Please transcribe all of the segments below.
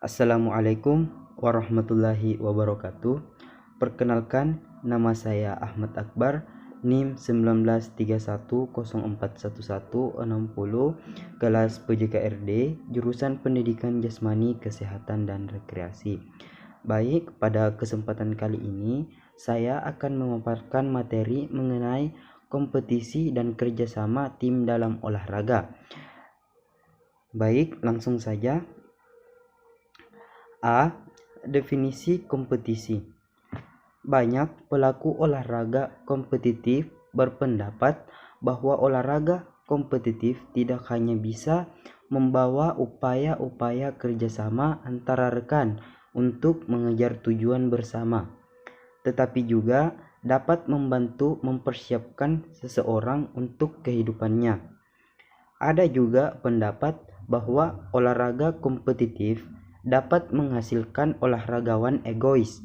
Assalamualaikum warahmatullahi wabarakatuh. Perkenalkan, nama saya Ahmad Akbar, NIM 1931041160, kelas PJKRD, jurusan Pendidikan Jasmani, Kesehatan dan Rekreasi. Baik, pada kesempatan kali ini saya akan memaparkan materi mengenai kompetisi dan kerjasama tim dalam olahraga. Baik, langsung saja. A. Definisi kompetisi. Banyak pelaku olahraga kompetitif berpendapat bahwa olahraga kompetitif tidak hanya bisa membawa upaya-upaya kerjasama antara rekan untuk mengejar tujuan bersama, tetapi juga dapat membantu mempersiapkan seseorang untuk kehidupannya. Ada juga pendapat bahwa olahraga kompetitif dapat menghasilkan olahragawan egois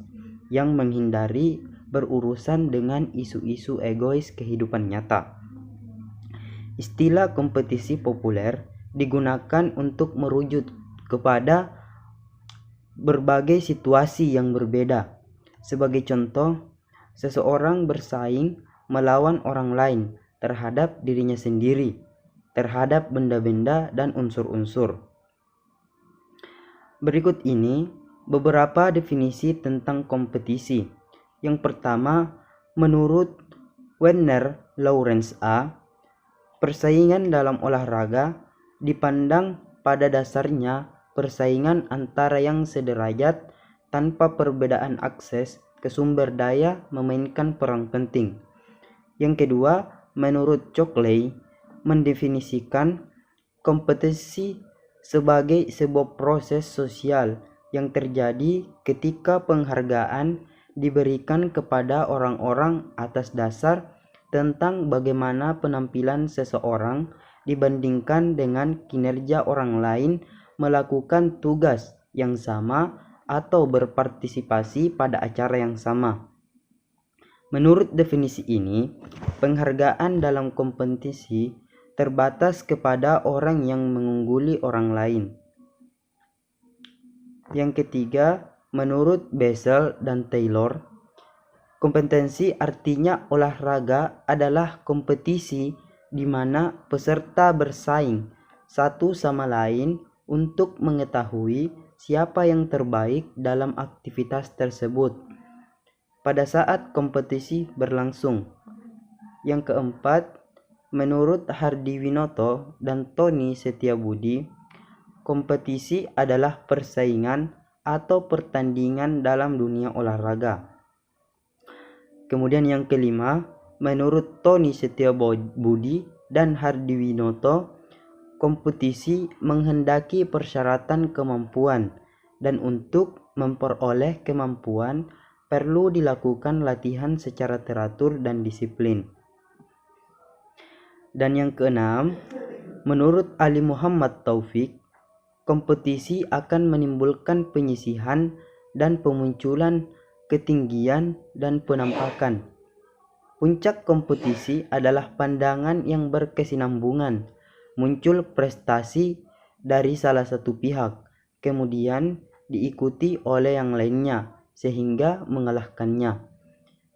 yang menghindari berurusan dengan isu-isu egois kehidupan nyata. Istilah kompetisi populer digunakan untuk merujuk kepada berbagai situasi yang berbeda. Sebagai contoh, seseorang bersaing melawan orang lain terhadap dirinya sendiri, terhadap benda-benda dan unsur-unsur. Berikut ini beberapa definisi tentang kompetisi. Yang pertama, menurut Werner Lawrence A., persaingan dalam olahraga dipandang pada dasarnya persaingan antara yang sederajat tanpa perbedaan akses ke sumber daya memainkan peran penting. Yang kedua, menurut Cockley, mendefinisikan kompetisi sebagai sebuah proses sosial yang terjadi ketika penghargaan diberikan kepada orang-orang atas dasar tentang bagaimana penampilan seseorang dibandingkan dengan kinerja orang lain melakukan tugas yang sama atau berpartisipasi pada acara yang sama. Menurut definisi ini, penghargaan dalam kompetisi terbatas kepada orang yang mengungguli orang lain. Yang ketiga, menurut Bessel dan Taylor, kompetensi artinya olahraga adalah kompetisi di mana peserta bersaing satu sama lain untuk mengetahui siapa yang terbaik dalam aktivitas tersebut pada saat kompetisi berlangsung. Yang keempat, menurut Hardiwinoto dan Tony Setiabudi, kompetisi adalah persaingan atau pertandingan dalam dunia olahraga. Kemudian yang kelima, menurut Tony Setiabudi dan Hardiwinoto, kompetisi menghendaki persyaratan kemampuan, dan untuk memperoleh kemampuan perlu dilakukan latihan secara teratur dan disiplin. Dan yang keenam, menurut Ali Muhammad Taufik, kompetisi akan menimbulkan penyisihan dan pemunculan ketinggian dan penampakan. Puncak kompetisi adalah pandangan yang berkesinambungan, muncul prestasi dari salah satu pihak, kemudian diikuti oleh yang lainnya sehingga mengalahkannya.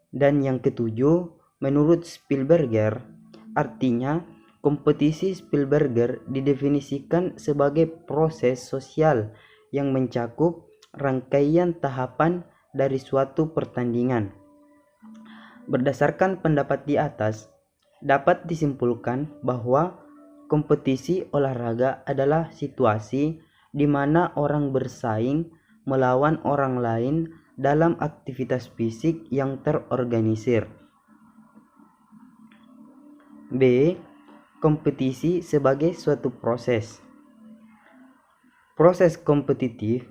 Dan yang ketujuh, menurut Spielberger, artinya kompetisi Spielberger didefinisikan sebagai proses sosial yang mencakup rangkaian tahapan dari suatu pertandingan. Berdasarkan pendapat di atas, dapat disimpulkan bahwa kompetisi olahraga adalah situasi di mana orang bersaing melawan orang lain dalam aktivitas fisik yang terorganisir. B. Kompetisi sebagai suatu proses. Proses kompetitif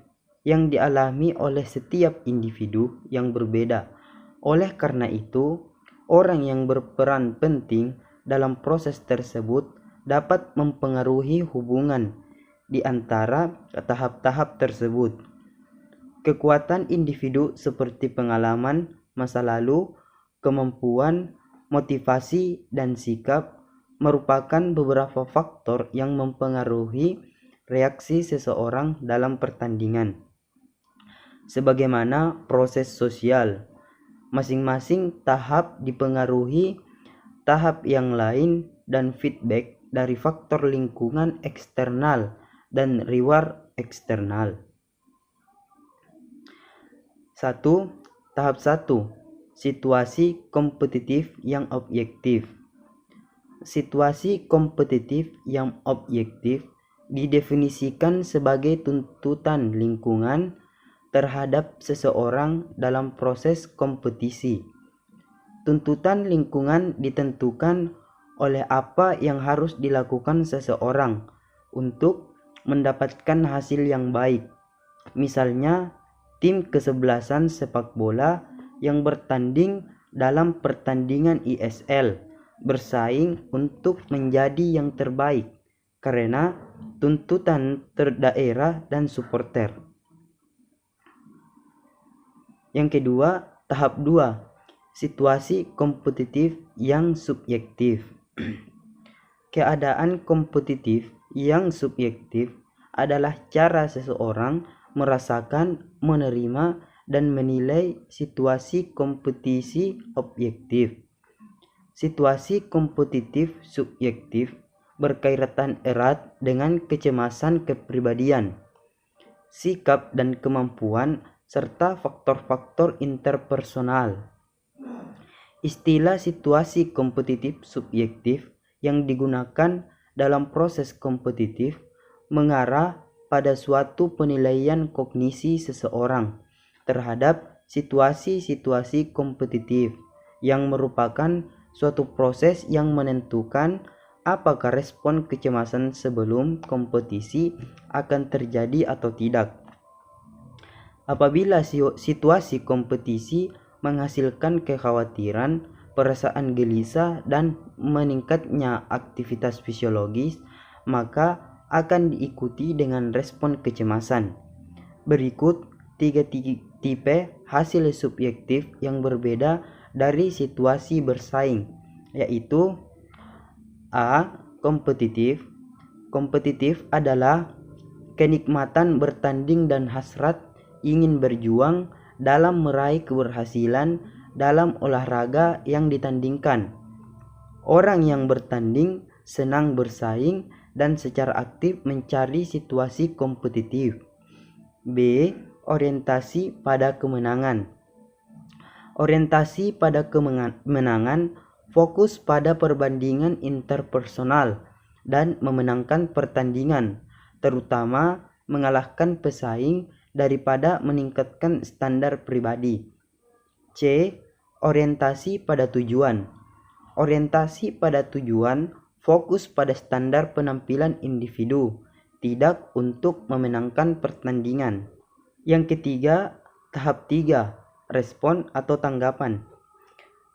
yang dialami oleh setiap individu yang berbeda. Oleh karena itu, orang yang berperan penting dalam proses tersebut dapat mempengaruhi hubungan di antara tahap-tahap tersebut. Kekuatan individu seperti pengalaman masa lalu, kemampuan, motivasi, dan sikap merupakan beberapa faktor yang mempengaruhi reaksi seseorang dalam pertandingan. Sebagaimana proses sosial, masing-masing tahap dipengaruhi tahap yang lain dan feedback dari faktor lingkungan eksternal dan reward eksternal. 1. Tahap 1. Situasi kompetitif yang objektif. Situasi kompetitif yang objektif didefinisikan sebagai tuntutan lingkungan terhadap seseorang dalam proses kompetisi. Tuntutan lingkungan ditentukan oleh apa yang harus dilakukan seseorang untuk mendapatkan hasil yang baik. Misalnya, tim kesebelasan sepak bola yang bertanding dalam pertandingan ISL bersaing untuk menjadi yang terbaik karena tuntutan daerah dan supporter. Yang kedua, tahap 2, situasi kompetitif yang subjektif. Keadaan kompetitif yang subjektif adalah cara seseorang merasakan, menerima, dan menilai situasi kompetisi objektif. Situasi kompetitif subjektif berkaitan erat dengan kecemasan kepribadian, sikap dan kemampuan, serta faktor-faktor interpersonal. Istilah situasi kompetitif subjektif yang digunakan dalam proses kompetitif mengarah pada suatu penilaian kognisi seseorang terhadap situasi-situasi kompetitif yang merupakan suatu proses yang menentukan apakah respon kecemasan sebelum kompetisi akan terjadi atau tidak. Apabila situasi kompetisi menghasilkan kekhawatiran, perasaan gelisah, dan meningkatnya aktivitas fisiologis, maka akan diikuti dengan respon kecemasan. Berikut 3 tipe hasil subjektif yang berbeda dari situasi bersaing, yaitu A. Kompetitif. Kompetitif adalah kenikmatan bertanding dan hasrat ingin berjuang dalam meraih keberhasilan dalam olahraga yang ditandingkan. Orang yang bertanding senang bersaing dan secara aktif mencari situasi kompetitif. B. Orientasi pada kemenangan. Orientasi pada kemenangan fokus pada perbandingan interpersonal dan memenangkan pertandingan, terutama mengalahkan pesaing daripada meningkatkan standar pribadi. C. Orientasi pada tujuan. Orientasi pada tujuan fokus pada standar penampilan individu, tidak untuk memenangkan pertandingan. Yang ketiga, tahap 3, respon atau tanggapan.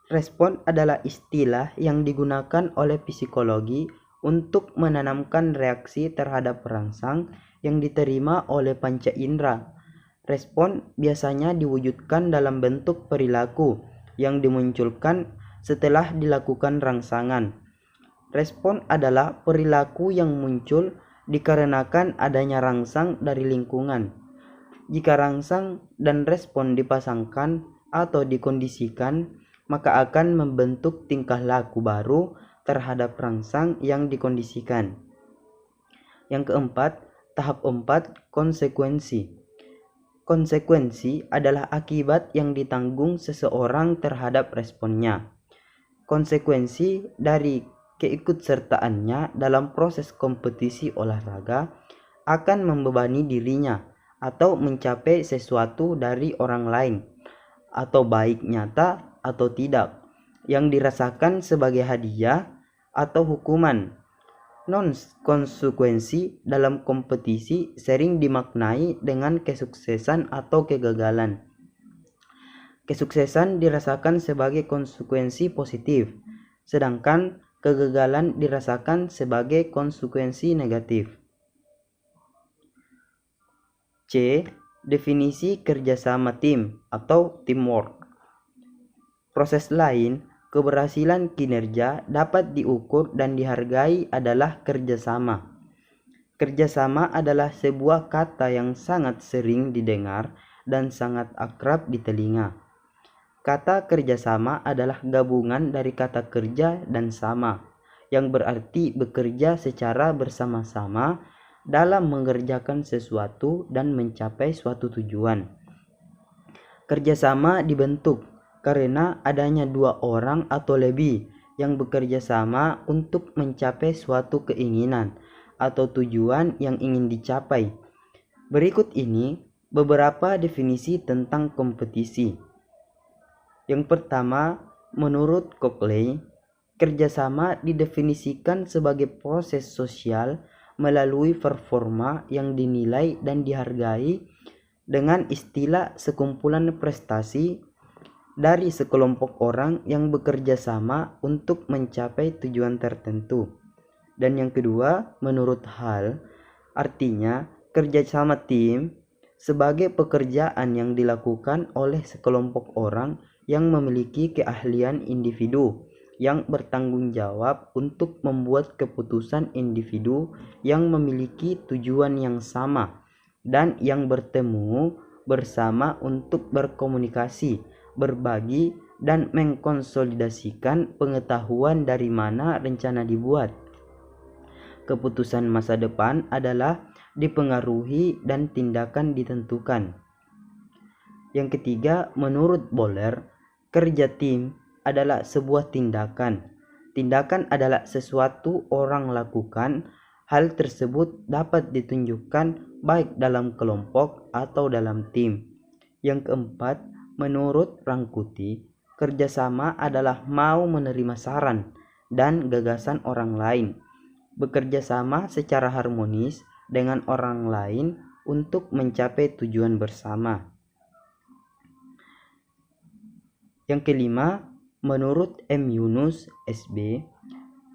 Respon adalah istilah yang digunakan oleh psikologi untuk menanamkan reaksi terhadap perangsang yang diterima oleh panca indera. Respon biasanya diwujudkan dalam bentuk perilaku yang dimunculkan setelah dilakukan rangsangan. Respon adalah perilaku yang muncul dikarenakan adanya rangsang dari lingkungan. Jika rangsang dan respon dipasangkan atau dikondisikan, maka akan membentuk tingkah laku baru terhadap rangsang yang dikondisikan. Yang keempat, tahap 4, konsekuensi. Konsekuensi adalah akibat yang ditanggung seseorang terhadap responnya. Konsekuensi dari keikutsertaannya dalam proses kompetisi olahraga akan membebani dirinya atau mencapai sesuatu dari orang lain, atau baik nyata atau tidak, yang dirasakan sebagai hadiah atau hukuman. Non-konsekuensi dalam kompetisi sering dimaknai dengan kesuksesan atau kegagalan. Kesuksesan dirasakan sebagai konsekuensi positif, sedangkan kegagalan dirasakan sebagai konsekuensi negatif. C. Definisi kerjasama tim atau teamwork. Proses lain, keberhasilan kinerja dapat diukur dan dihargai adalah kerjasama. Kerjasama adalah sebuah kata yang sangat sering didengar dan sangat akrab di telinga. Kata kerjasama adalah gabungan dari kata kerja dan sama, yang berarti bekerja secara bersama-sama dalam mengerjakan sesuatu dan mencapai suatu tujuan. Kerjasama dibentuk karena adanya dua orang atau lebih yang bekerja sama untuk mencapai suatu keinginan atau tujuan yang ingin dicapai. Berikut ini beberapa definisi tentang kompetisi. Yang pertama, menurut Coakley, kerjasama didefinisikan sebagai proses sosial melalui performa yang dinilai dan dihargai dengan istilah sekumpulan prestasi dari sekelompok orang yang bekerja sama untuk mencapai tujuan tertentu. Dan yang kedua, menurut Hall, artinya kerjasama tim sebagai pekerjaan yang dilakukan oleh sekelompok orang yang memiliki keahlian individu yang bertanggung jawab untuk membuat keputusan individu yang memiliki tujuan yang sama dan yang bertemu bersama untuk berkomunikasi, berbagi, dan mengkonsolidasikan pengetahuan dari mana rencana dibuat. Keputusan masa depan adalah dipengaruhi dan tindakan ditentukan. Yang ketiga, menurut Boller, kerja tim adalah sebuah tindakan. Tindakan adalah sesuatu orang lakukan. Hal tersebut dapat ditunjukkan baik dalam kelompok atau dalam tim. Yang keempat, menurut Rangkuti, kerjasama adalah mau menerima saran dan gagasan orang lain, bekerja sama secara harmonis dengan orang lain untuk mencapai tujuan bersama. Yang kelima, menurut M. Yunus, SB,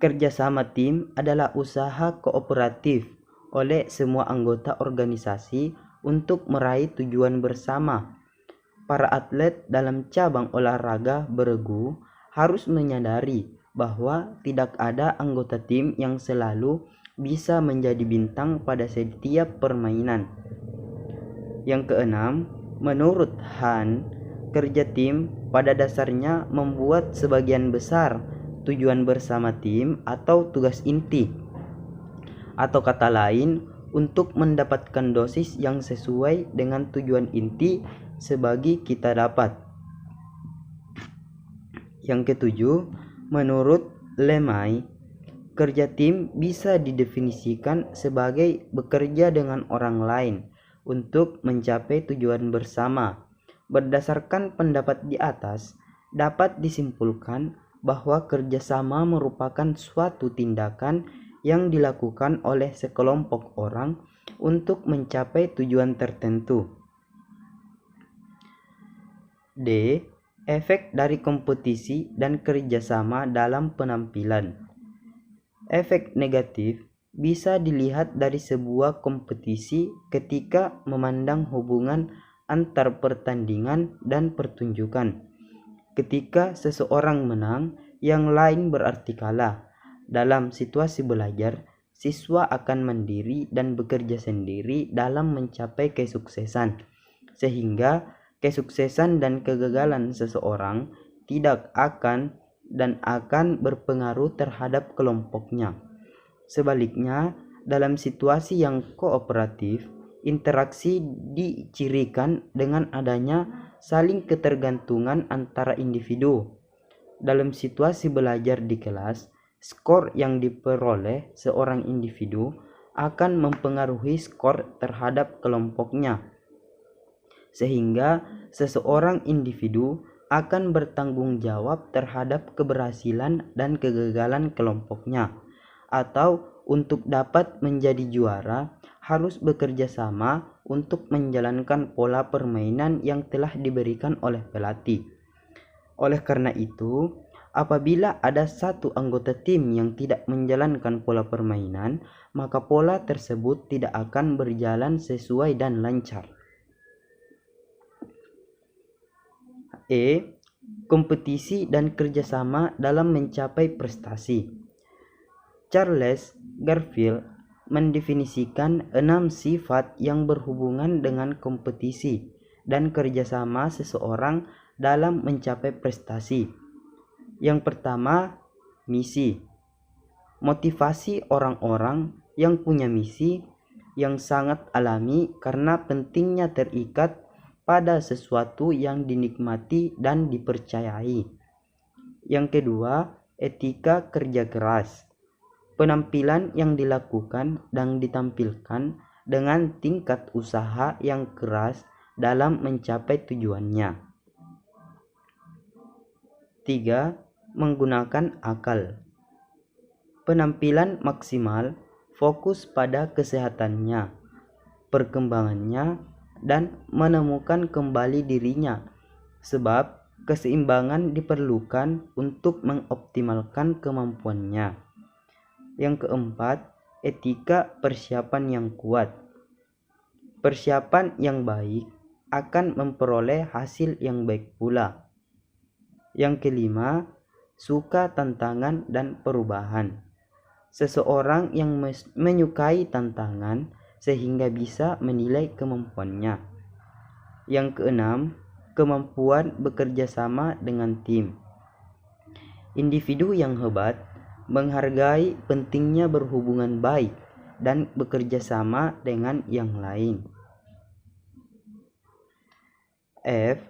kerjasama tim adalah usaha kooperatif oleh semua anggota organisasi untuk meraih tujuan bersama. Para atlet dalam cabang olahraga beregu harus menyadari bahwa tidak ada anggota tim yang selalu bisa menjadi bintang pada setiap permainan. Yang keenam, menurut Han, kerja tim pada dasarnya membuat sebagian besar tujuan bersama tim atau tugas inti. Atau kata lain, untuk mendapatkan dosis yang sesuai dengan tujuan inti sebagi kita dapat. Yang ketujuh, menurut Lemay, kerja tim bisa didefinisikan sebagai bekerja dengan orang lain untuk mencapai tujuan bersama. Berdasarkan pendapat di atas, dapat disimpulkan bahwa kerjasama merupakan suatu tindakan yang dilakukan oleh sekelompok orang untuk mencapai tujuan tertentu. D. Efek dari kompetisi dan kerjasama dalam penampilan. Efek negatif bisa dilihat dari sebuah kompetisi ketika memandang hubungan antar pertandingan dan pertunjukan. Ketika seseorang menang, yang lain berarti kalah. Dalam situasi belajar, siswa akan mandiri dan bekerja sendiri dalam mencapai kesuksesan, sehingga kesuksesan dan kegagalan seseorang tidak akan berpengaruh terhadap kelompoknya. Sebaliknya, dalam situasi yang kooperatif, interaksi dicirikan dengan adanya saling ketergantungan antara individu. Dalam situasi belajar di kelas, skor yang diperoleh seorang individu akan mempengaruhi skor terhadap kelompoknya, sehingga seseorang individu akan bertanggung jawab terhadap keberhasilan dan kegagalan kelompoknya. Atau untuk dapat menjadi juara, harus bekerja sama untuk menjalankan pola permainan yang telah diberikan oleh pelatih. Oleh karena itu, apabila ada satu anggota tim yang tidak menjalankan pola permainan, maka pola tersebut tidak akan berjalan sesuai dan lancar. Kompetisi dan kerjasama dalam mencapai prestasi. Charles Garfield mendefinisikan 6 sifat yang berhubungan dengan kompetisi dan kerjasama seseorang dalam mencapai prestasi. Yang pertama, misi. Motivasi orang-orang yang punya misi yang sangat alami karena pentingnya terikat pada sesuatu yang dinikmati dan dipercayai. Yang kedua, etika kerja keras. Penampilan yang dilakukan dan ditampilkan dengan tingkat usaha yang keras dalam mencapai tujuannya. 3. Menggunakan akal. Penampilan maksimal fokus pada kesehatannya, perkembangannya, dan menemukan kembali dirinya, sebab keseimbangan diperlukan untuk mengoptimalkan kemampuannya. Yang keempat, etika persiapan yang kuat. Persiapan yang baik akan memperoleh hasil yang baik pula. Yang kelima, suka tantangan dan perubahan. Seseorang yang menyukai tantangan sehingga bisa menilai kemampuannya. Yang keenam, kemampuan bekerja sama dengan tim. Individu yang hebat menghargai pentingnya berhubungan baik dan bekerja sama dengan yang lain. F.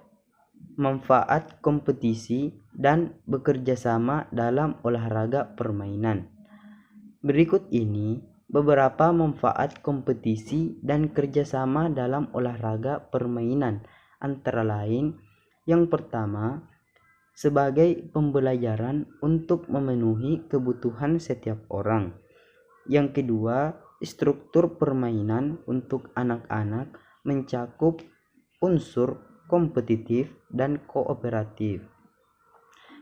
Manfaat kompetisi dan bekerja sama dalam olahraga permainan. Berikut ini beberapa manfaat kompetisi dan kerjasama dalam olahraga permainan, antara lain: yang pertama, sebagai pembelajaran untuk memenuhi kebutuhan setiap orang. Yang kedua, struktur permainan untuk anak-anak mencakup unsur kompetitif dan kooperatif.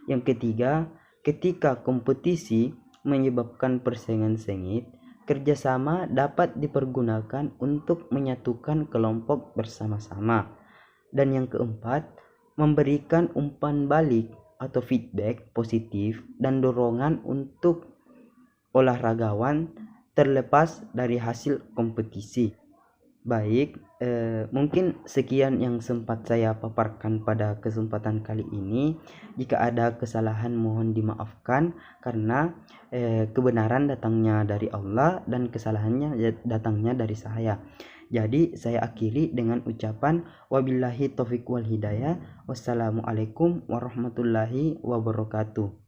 Yang ketiga, ketika kompetisi menyebabkan persaingan sengit, kerjasama dapat dipergunakan untuk menyatukan kelompok bersama-sama. Dan yang keempat, memberikan umpan balik atau feedback positif dan dorongan untuk olahragawan terlepas dari hasil kompetisi. Baik, mungkin sekian yang sempat saya paparkan pada kesempatan kali ini. Jika ada kesalahan mohon dimaafkan, karena kebenaran datangnya dari Allah dan kesalahannya datangnya dari saya. Jadi saya akhiri dengan ucapan wabillahi taufiq wal hidayah. Wassalamualaikum warahmatullahi wabarakatuh.